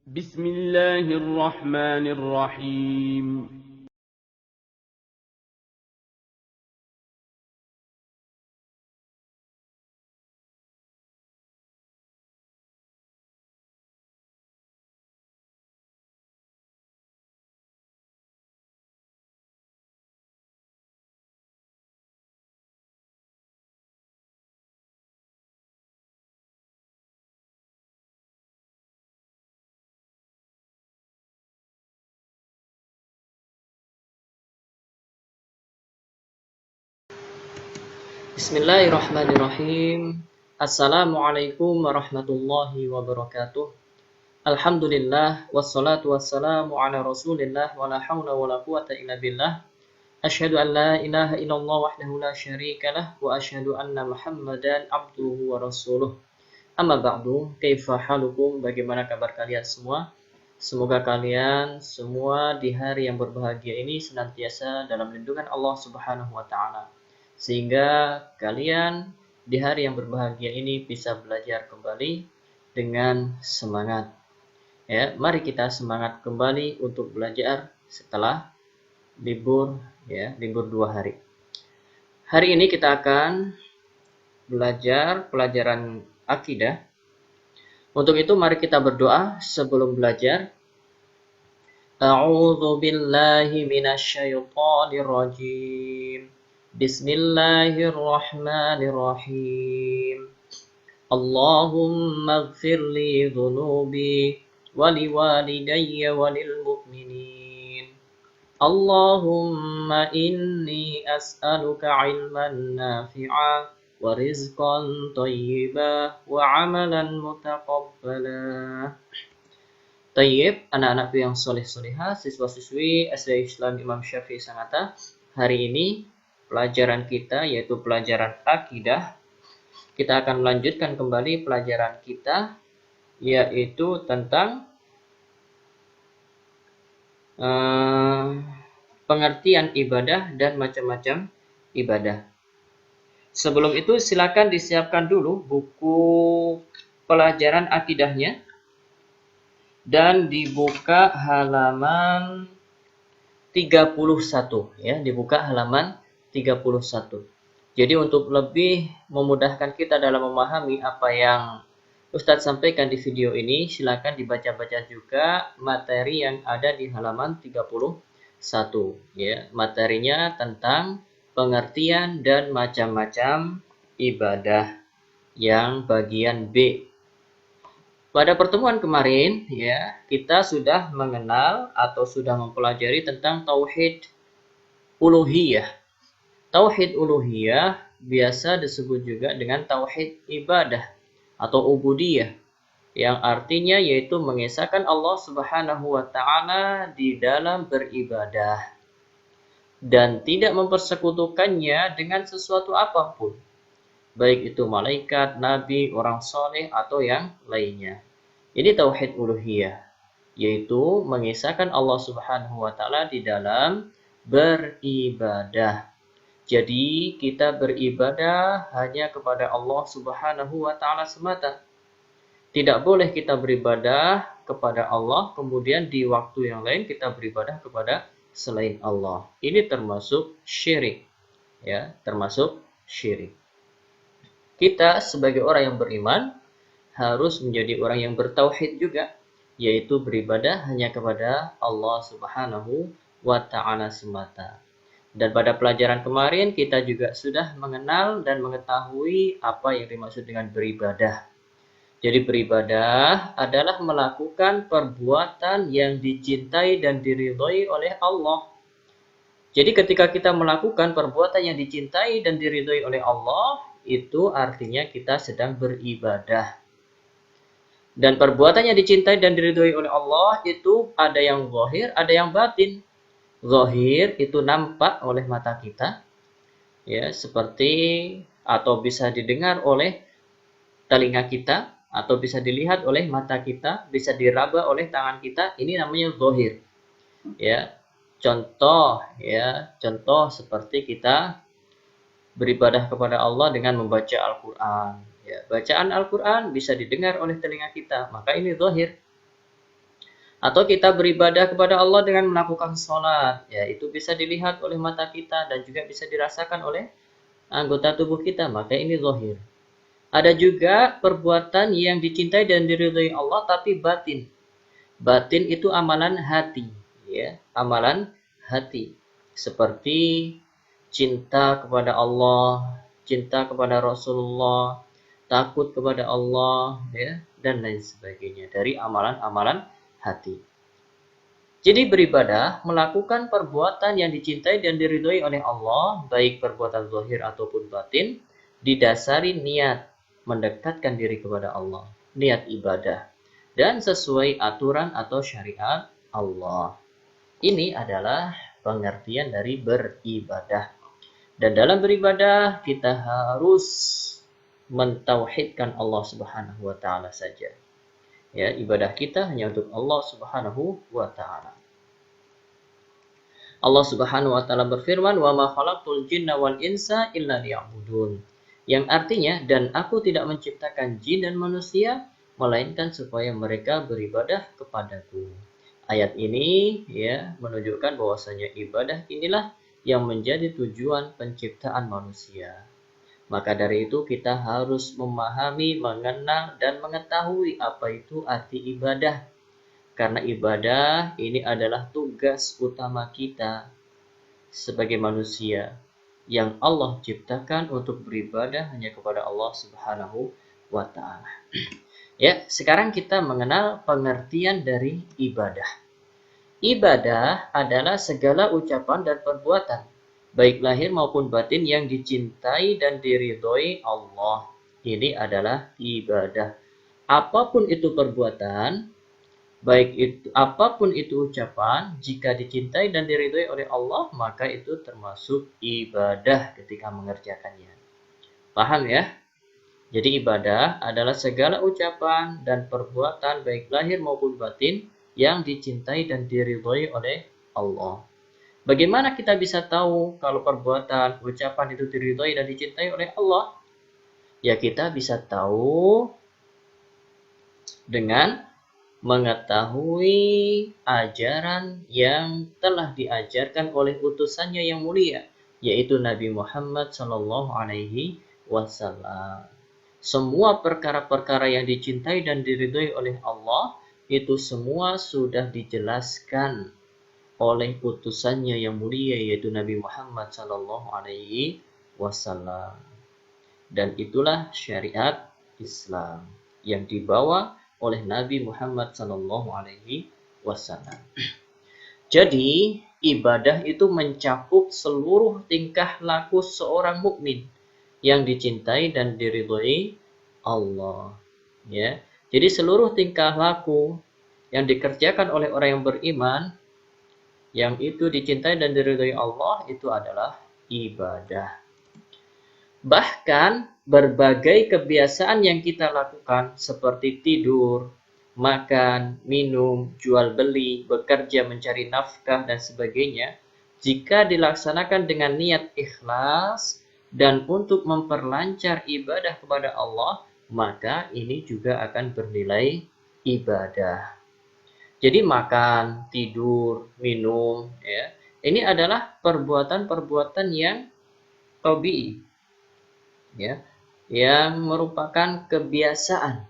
بسم الله الرحمن الرحيم. Bismillahirrahmanirrahim. Assalamualaikum warahmatullahi wabarakatuh. Alhamdulillah wassalatu wassalamu ala Rasulillah wa la haula wa la quwata illa billah. Asyhadu an la ilaha illallah wahdahu la syarikalah wa asyhadu anna Muhammadan abduhu wa rasuluh. Amma ba'du, kaifa halukum? Bagaimana kabar kalian semua? Semoga kalian semua di hari yang berbahagia ini senantiasa dalam lindungan Allah Subhanahu wa taala. Sehingga kalian di hari yang berbahagia ini bisa belajar kembali dengan semangat. Ya, mari kita semangat kembali untuk belajar setelah libur 2 hari. Hari ini kita akan belajar pelajaran akidah. Untuk itu mari kita berdoa sebelum belajar. A'udzu billahi minasyaitonir rajim. Bismillahirrahmanirrahim. Allahumma ighfir li dhunubi wa liwalidayya wa lil mu'minin. Allahumma inni as'aluka ilman nafi'a wa rizqan thayyiba wa amalan mutaqabbala. Tayyib, anak-anakku yang soleh-solehah, siswa-siswi SD Islam Imam Syafi'i Sangatta. Hari ini pelajaran kita yaitu pelajaran akidah. Kita akan melanjutkan kembali pelajaran kita yaitu tentang pengertian ibadah dan macam-macam ibadah. Sebelum itu silakan disiapkan dulu buku pelajaran akidahnya dan dibuka halaman 31 ya, dibuka halaman 31. Jadi untuk lebih memudahkan kita dalam memahami apa yang Ustadz sampaikan di video ini, silakan dibaca-baca juga materi yang ada di halaman 31 ya. Materinya tentang pengertian dan macam-macam ibadah yang bagian B. Pada pertemuan kemarin ya, kita sudah mengenal atau sudah mempelajari tentang tauhid uluhiyah. Tauhid uluhiyah biasa disebut juga dengan tauhid ibadah atau ubudiyah, yang artinya yaitu mengesahkan Allah Subhanahu wa taala di dalam beribadah dan tidak mempersekutukannya dengan sesuatu apapun, baik itu malaikat, nabi, orang soleh atau yang lainnya. Ini tauhid uluhiyah, yaitu mengesahkan Allah Subhanahu wa taala di dalam beribadah. Jadi kita beribadah hanya kepada Allah Subhanahu wa taala semata. Tidak boleh kita beribadah kepada Allah kemudian di waktu yang lain kita beribadah kepada selain Allah. Ini termasuk syirik. Ya, termasuk syirik. Kita sebagai orang yang beriman harus menjadi orang yang bertauhid juga, yaitu beribadah hanya kepada Allah Subhanahu wa taala semata. Dan pada pelajaran kemarin kita juga sudah mengenal dan mengetahui apa yang dimaksud dengan beribadah. Jadi beribadah adalah melakukan perbuatan yang dicintai dan diridhoi oleh Allah. Jadi ketika kita melakukan perbuatan yang dicintai dan diridhoi oleh Allah, itu artinya kita sedang beribadah. Dan perbuatan yang dicintai dan diridhoi oleh Allah itu ada yang zahir, ada yang batin. Zahir itu nampak oleh mata kita, ya, seperti atau bisa didengar oleh telinga kita, atau bisa dilihat oleh mata kita, bisa diraba oleh tangan kita. Ini namanya zahir. Ya, contoh seperti kita beribadah kepada Allah dengan membaca Al-Quran. Ya, bacaan Al-Quran bisa didengar oleh telinga kita, maka ini zahir. Atau kita beribadah kepada Allah dengan melakukan sholat, ya itu bisa dilihat oleh mata kita dan juga bisa dirasakan oleh anggota tubuh kita, maka ini zahir. Ada juga perbuatan yang dicintai dan diridhai Allah tapi batin. Batin itu amalan hati, ya, amalan hati. Seperti cinta kepada Allah, cinta kepada Rasulullah, takut kepada Allah, ya, dan lain sebagainya dari amalan-amalan hati. Jadi beribadah melakukan perbuatan yang dicintai dan diridhoi oleh Allah, baik perbuatan zahir ataupun batin, didasari niat mendekatkan diri kepada Allah, niat ibadah, dan sesuai aturan atau syariat Allah. Ini adalah pengertian dari beribadah. Dan dalam beribadah kita harus mentauhidkan Allah Subhanahu wa taala saja. Ya, ibadah kita hanya untuk Allah Subhanahu wa taala. Allah Subhanahu wa taala berfirman, "Wa ma khalaqtul jinna wal insa illa liya'budun." Yang artinya, dan aku tidak menciptakan jin dan manusia melainkan supaya mereka beribadah kepadaku. Ayat ini ya menunjukkan bahwasanya ibadah inilah yang menjadi tujuan penciptaan manusia. Maka dari itu kita harus memahami, mengenal, dan mengetahui apa itu arti ibadah. Karena ibadah ini adalah tugas utama kita sebagai manusia yang Allah ciptakan untuk beribadah hanya kepada Allah Subhanahu wa taala. Ya, sekarang kita mengenal pengertian dari ibadah. Ibadah adalah segala ucapan dan perbuatan, baik lahir maupun batin yang dicintai dan diridhoi Allah. Ini adalah ibadah. Apapun itu perbuatan, baik itu apapun itu ucapan, jika dicintai dan diridhoi oleh Allah, maka itu termasuk ibadah ketika mengerjakannya. Paham ya? Jadi ibadah adalah segala ucapan dan perbuatan baik lahir maupun batin yang dicintai dan diridhoi oleh Allah. Bagaimana kita bisa tahu kalau perbuatan, ucapan itu diridhoi dan dicintai oleh Allah? Ya kita bisa tahu dengan mengetahui ajaran yang telah diajarkan oleh utusannya yang mulia, yaitu Nabi Muhammad Sallallahu Alaihi Wasallam. Semua perkara-perkara yang dicintai dan diridhoi oleh Allah itu semua sudah dijelaskan oleh utusannya yang mulia, yaitu Nabi Muhammad Sallallahu Alaihi Wasallam. Dan itulah syariat Islam yang dibawa oleh Nabi Muhammad Sallallahu Alaihi Wasallam. Jadi ibadah itu mencakup seluruh tingkah laku seorang mukmin yang dicintai dan diridhoi Allah. Ya, jadi seluruh tingkah laku yang dikerjakan oleh orang yang beriman, yang itu dicintai dan diridhoi Allah, itu adalah ibadah. Bahkan berbagai kebiasaan yang kita lakukan seperti tidur, makan, minum, jual beli, bekerja mencari nafkah dan sebagainya, jika dilaksanakan dengan niat ikhlas dan untuk memperlancar ibadah kepada Allah, maka ini juga akan bernilai ibadah. Jadi makan, tidur, minum, ya, ini adalah perbuatan-perbuatan yang tabii, ya, yang merupakan kebiasaan.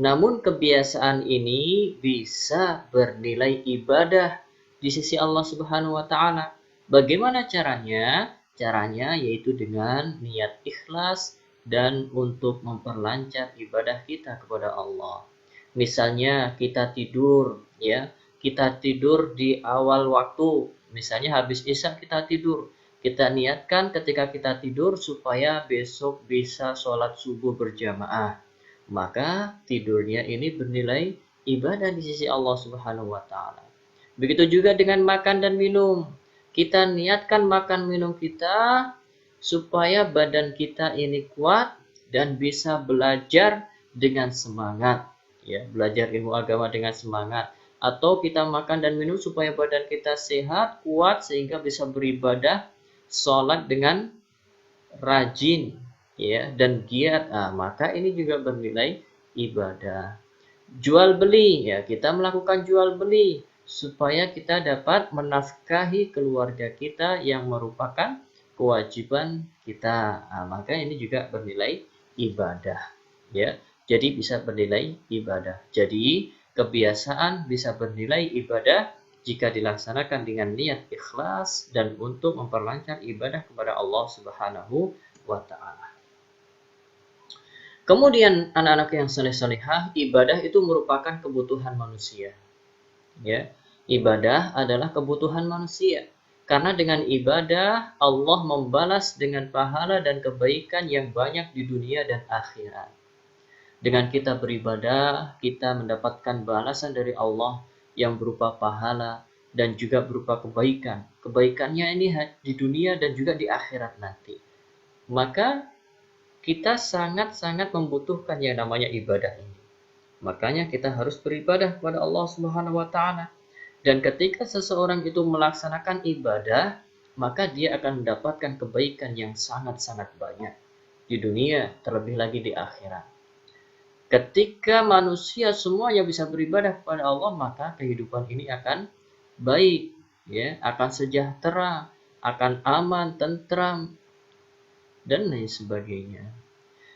Namun kebiasaan ini bisa bernilai ibadah di sisi Allah Subhanahu wa taala. Bagaimana caranya? Caranya yaitu dengan niat ikhlas dan untuk memperlancar ibadah kita kepada Allah. Misalnya kita tidur, ya, kita tidur di awal waktu, misalnya habis isya kita tidur. Kita niatkan ketika kita tidur supaya besok bisa sholat subuh berjamaah. Maka tidurnya ini bernilai ibadah di sisi Allah Subhanahu wa taala. Begitu juga dengan makan dan minum. Kita niatkan makan minum kita supaya badan kita ini kuat dan bisa belajar dengan semangat, ya, belajar ilmu agama dengan semangat. Atau kita makan dan minum supaya badan kita sehat, kuat sehingga bisa beribadah, sholat dengan rajin, ya, dan giat. Maka ini juga bernilai ibadah. Jual beli, ya kita melakukan jual beli supaya kita dapat menafkahi keluarga kita yang merupakan kewajiban kita. Nah, maka ini juga bernilai ibadah, ya. Jadi bisa bernilai ibadah. Jadi kebiasaan bisa bernilai ibadah jika dilaksanakan dengan niat ikhlas dan untuk memperlancar ibadah kepada Allah Subhanahu wa taala. Kemudian anak-anak yang saleh-salehah, ibadah itu merupakan kebutuhan manusia. Ya, ibadah adalah kebutuhan manusia. Karena dengan ibadah Allah membalas dengan pahala dan kebaikan yang banyak di dunia dan akhirat. Dengan kita beribadah, kita mendapatkan balasan dari Allah yang berupa pahala dan juga berupa kebaikan. Kebaikannya ini di dunia dan juga di akhirat nanti. Maka kita sangat-sangat membutuhkan yang namanya ibadah ini. Makanya kita harus beribadah kepada Allah Subhanahu wa taala. Dan ketika seseorang itu melaksanakan ibadah, maka dia akan mendapatkan kebaikan yang sangat-sangat banyak di dunia, terlebih lagi di akhirat. Ketika manusia semuanya bisa beribadah kepada Allah, maka kehidupan ini akan baik, ya, akan sejahtera, akan aman, tentram, dan lain sebagainya.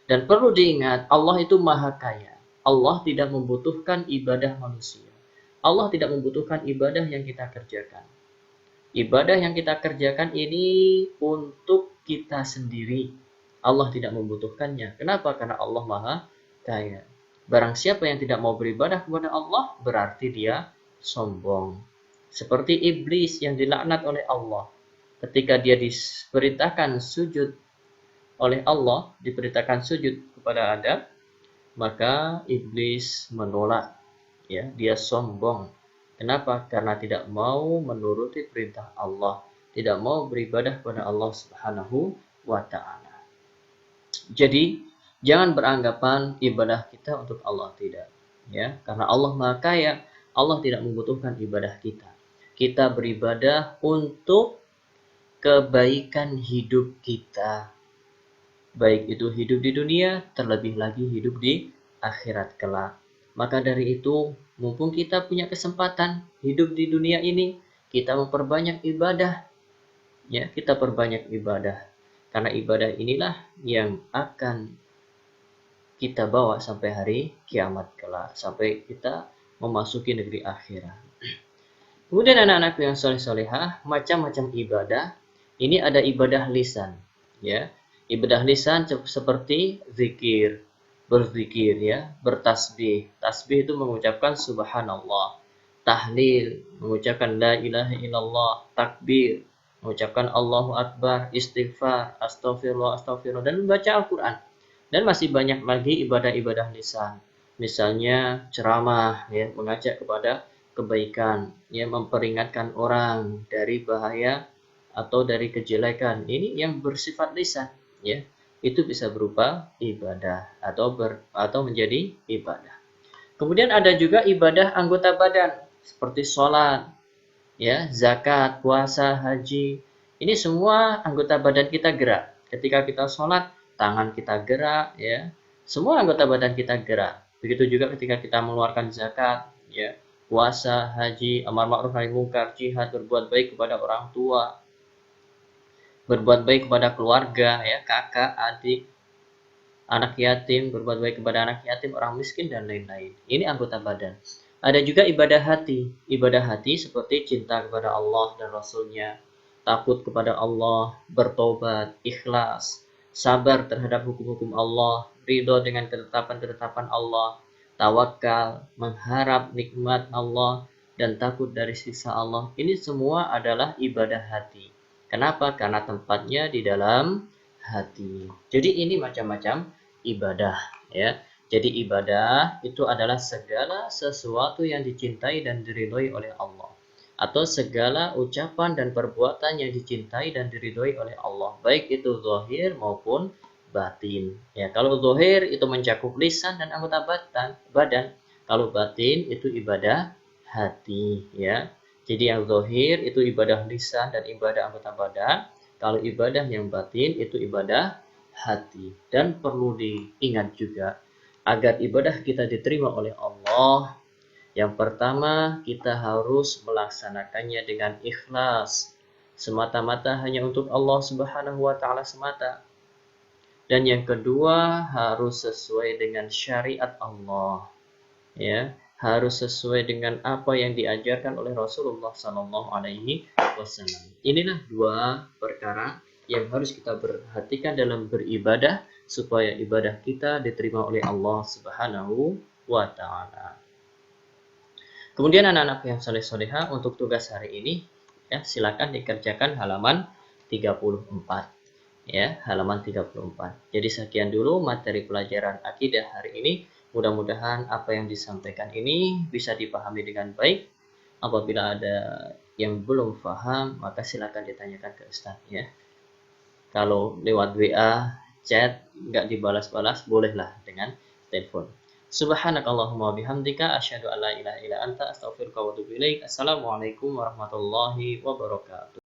Dan perlu diingat, Allah itu maha kaya. Allah tidak membutuhkan ibadah manusia. Allah tidak membutuhkan ibadah yang kita kerjakan. Ibadah yang kita kerjakan ini untuk kita sendiri. Allah tidak membutuhkannya. Kenapa? Karena Allah maha kaya. Barang siapa yang tidak mau beribadah kepada Allah, berarti dia sombong. Seperti iblis yang dilaknat oleh Allah. Ketika dia diperintahkan sujud oleh Allah, diperintahkan sujud kepada Adam, maka iblis menolak, ya, dia sombong. Kenapa? Karena tidak mau menuruti perintah Allah, tidak mau beribadah kepada Allah Subhanahu wa taala. Jadi, jangan beranggapan ibadah kita untuk Allah, tidak, ya. Karena Allah Maha Kaya, Allah tidak membutuhkan ibadah kita. Kita beribadah untuk kebaikan hidup kita. Baik itu hidup di dunia, terlebih lagi hidup di akhirat kelak. Maka dari itu, mumpung kita punya kesempatan hidup di dunia ini, kita memperbanyak ibadah. Ya, kita perbanyak ibadah. Karena ibadah inilah yang akan kita bawa sampai hari kiamat kelak, sampai kita memasuki negeri akhirat. Kemudian anak-anak yang soleh-solehah, macam-macam ibadah. Ini ada ibadah lisan, ya. Ibadah lisan seperti zikir, berzikir, ya, bertasbih. Tasbih itu mengucapkan subhanallah. Tahlil, mengucapkan la ilaha illallah. Takbir, mengucapkan Allahu Akbar. Istighfar, astagfirullah, astagfirullah, dan membaca Al-Quran. Dan masih banyak lagi ibadah-ibadah lisan. Misalnya ceramah, ya, mengajak kepada kebaikan, ya, memperingatkan orang dari bahaya atau dari kejelekan. Ini yang bersifat lisan, ya, itu bisa berupa ibadah atau menjadi ibadah. Kemudian ada juga ibadah anggota badan seperti sholat, ya, zakat, puasa, haji. Ini semua anggota badan kita gerak. Ketika kita sholat, tangan kita gerak, ya, semua anggota badan kita gerak. Begitu juga ketika kita mengeluarkan zakat, ya, puasa, haji, amar ma'ruf nahi munkar, jihad, berbuat baik kepada orang tua, berbuat baik kepada keluarga, ya, kakak, adik, anak yatim, berbuat baik kepada anak yatim, orang miskin, dan lain-lain. Ini anggota badan. Ada juga ibadah hati. Ibadah hati seperti cinta kepada Allah dan Rasulnya, takut kepada Allah, bertobat, ikhlas, sabar terhadap hukum-hukum Allah, ridho dengan ketetapan-ketetapan Allah, tawakal, mengharap nikmat Allah, dan takut dari siksa Allah. Ini semua adalah ibadah hati. Kenapa? Karena tempatnya di dalam hati. Jadi ini macam-macam ibadah, ya. Jadi ibadah itu adalah segala sesuatu yang dicintai dan diridhoi oleh Allah, atau segala ucapan dan perbuatan yang dicintai dan diridhoi oleh Allah, baik itu zahir maupun batin. Ya, kalau zahir itu mencakup lisan dan anggota badan. Kalau batin itu ibadah hati, ya. Jadi yang zahir itu ibadah lisan dan ibadah anggota badan. Kalau ibadah yang batin itu ibadah hati. Dan perlu diingat juga, agar ibadah kita diterima oleh Allah, yang pertama kita harus melaksanakannya dengan ikhlas, semata-mata hanya untuk Allah Subhanahu wa taala semata. Dan yang kedua harus sesuai dengan syariat Allah, ya, harus sesuai dengan apa yang diajarkan oleh Rasulullah Sallallahu Alaihi Wasallam. Inilah dua perkara yang harus kita perhatikan dalam beribadah supaya ibadah kita diterima oleh Allah Subhanahu wa taala. Kemudian anak-anak yang soleh-soleha, untuk tugas hari ini ya silakan dikerjakan halaman 34. Ya, halaman 34. Jadi sekian dulu materi pelajaran akidah hari ini. Mudah-mudahan apa yang disampaikan ini bisa dipahami dengan baik. Apabila ada yang belum paham, maka silakan ditanyakan ke Ustaz ya. Kalau lewat WA, chat nggak dibalas-balas, bolehlah dengan telepon. Subhanakallahumma bihamdika asyhadu an la ilaha illa anta astaghfiruka wa atubu ilaik. Assalamualaikum warahmatullahi wabarakatuh.